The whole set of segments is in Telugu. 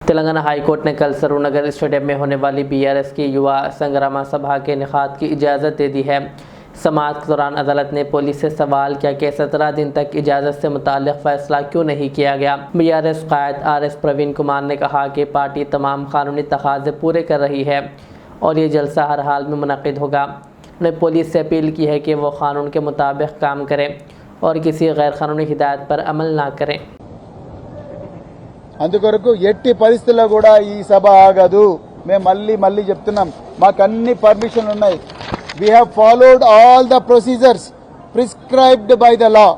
तेलंगाना हाईकोर्ट ने कल सरूरनगर स्टेडियम में होने वाली बीआरएस की युवा संग्राम सभा के इनेकाद की इजाज़त दे दी है। समाअत के दौरान अदालत ने पुलिस से सवाल किया कि 17 दिन तक इजाज़त से मुताल्लिक़ फैसला क्यों नहीं किया गया। बीआरएस कायद आरएस प्रवीण कुमार ने कहा कि पार्टी तमाम कानूनी तकाज़े पूरे कर रही है और ये जलसा हर हाल में मुनक़िद होगा। उन्होंने पुलिस से अपील की है कि वो कानून के मुताबिक काम करें और किसी गैर कानूनी हिदायत पर अमल ना करें। అందుకొరకు ఎట్టి పరిస్థితుల్లో కూడా ఈ సభ ఆగదు। మేము మళ్ళీ చెప్తున్నాం, మాకు అన్ని పర్మిషన్లు ఉన్నాయి। we have followed all the procedures prescribed by the law.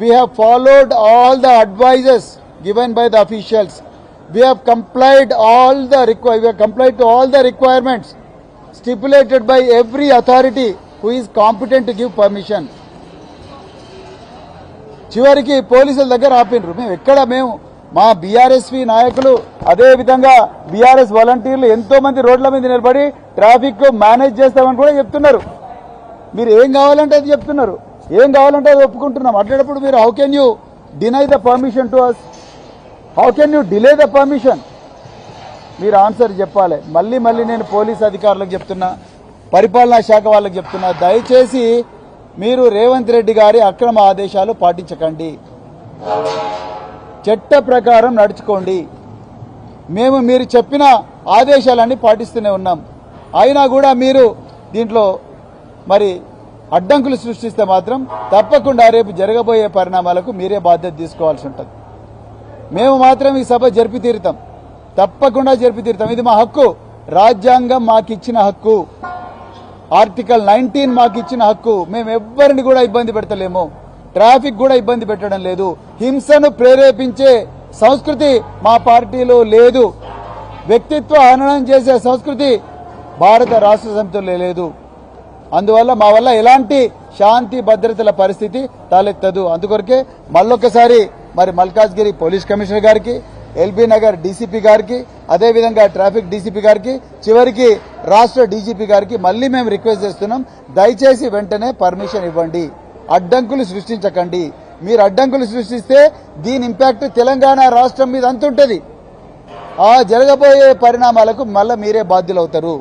we have followed all the advices given by the officials. we have complied to all the requirements stipulated by every authority who is competent to give permission. చివరికి పోలీసుల దగ్గర ఆపినరు। మేము మా బీఆర్ఎస్పీ నాయకులు అదే విధంగా బీఆర్ఎస్ వాలంటీర్లు ఎంతో మంది రోడ్ల మీద నిలబడి ట్రాఫిక్ మేనేజ్ చేస్తామని కూడా చెప్తున్నారు। మీరు ఏం కావాలంటే అది చెప్తున్నారు, ఏం కావాలంటే అది ఒప్పుకుంటున్నాం। అట్లాంటప్పుడు మీరు how can you deny the permission to us, how can you delay the permission? మీరు ఆన్సర్ చెప్పాలి। మళ్ళీ నేను పోలీస్ అధికారులకు చెప్తున్నా, పరిపాలనా శాఖ వాళ్ళకి చెప్తున్నా, దయచేసి మీరు రేవంత్ రెడ్డి గారి అక్రమ ఆదేశాలు పాటించకండి, చట్ట ప్రకారం నడుచుకోండి। మేము మీరు చెప్పిన ఆదేశాలన్నీ పాటిస్తూనే ఉన్నాం, అయినా కూడా మీరు దీంట్లో మరి అడ్డంకులు సృష్టిస్తే మాత్రం తప్పకుండా రేపు జరగబోయే పరిణామాలకు మీరే బాధ్యత తీసుకోవాల్సి ఉంటుంది। మేము మాత్రం ఈ సభ జరిపి తీరుతాం, తప్పకుండా జరిపి తీరుతాం। ఇది మా హక్కు, రాజ్యాంగం మాకిచ్చిన హక్కు, ఆర్టికల్ 19 మాకిచ్చిన హక్కు। మేము ఎవ్వరిని కూడా ఇబ్బంది పెడతలేము, ట్రాఫిక్ కూడా ఇబ్బంది పెట్టడం లేదు, హింసను ప్రేరేపించే సంస్కృతి మా పార్టీలో లేదు, వ్యక్తిత్వ హననం చేసే సంస్కృతి భారత రాష్ట్ర సమితిలో లేదు। అందువల్ల మా వల్ల ఎలాంటి శాంతి భద్రతల పరిస్థితి తలెత్తదు। అందుకొరకే మళ్ళొకసారి మరి మల్కాజ్గిరి పోలీస్ కమిషనర్ గారికి, ఎల్బీ నగర్ డీసీపీ గారికి, అదేవిధంగా ట్రాఫిక్ డీసీపీ గారికి, చివరికి రాష్ట్ర డీజీపీ గారికి మళ్ళీ మేము రిక్వెస్ట్ చేస్తున్నాం, దయచేసి వెంటనే పర్మిషన్ ఇవ్వండి, అడ్డంకులు సృష్టించకండి। మీరు అడ్డంకులు సృష్టిస్తే దీని ఇంపాక్ట్ తెలంగాణ రాష్ట్రం మీద అంతుంటది, ఆ జరగబోయే పరిణామాలకు మళ్ళీ మీరే బాధ్యులవుతారు।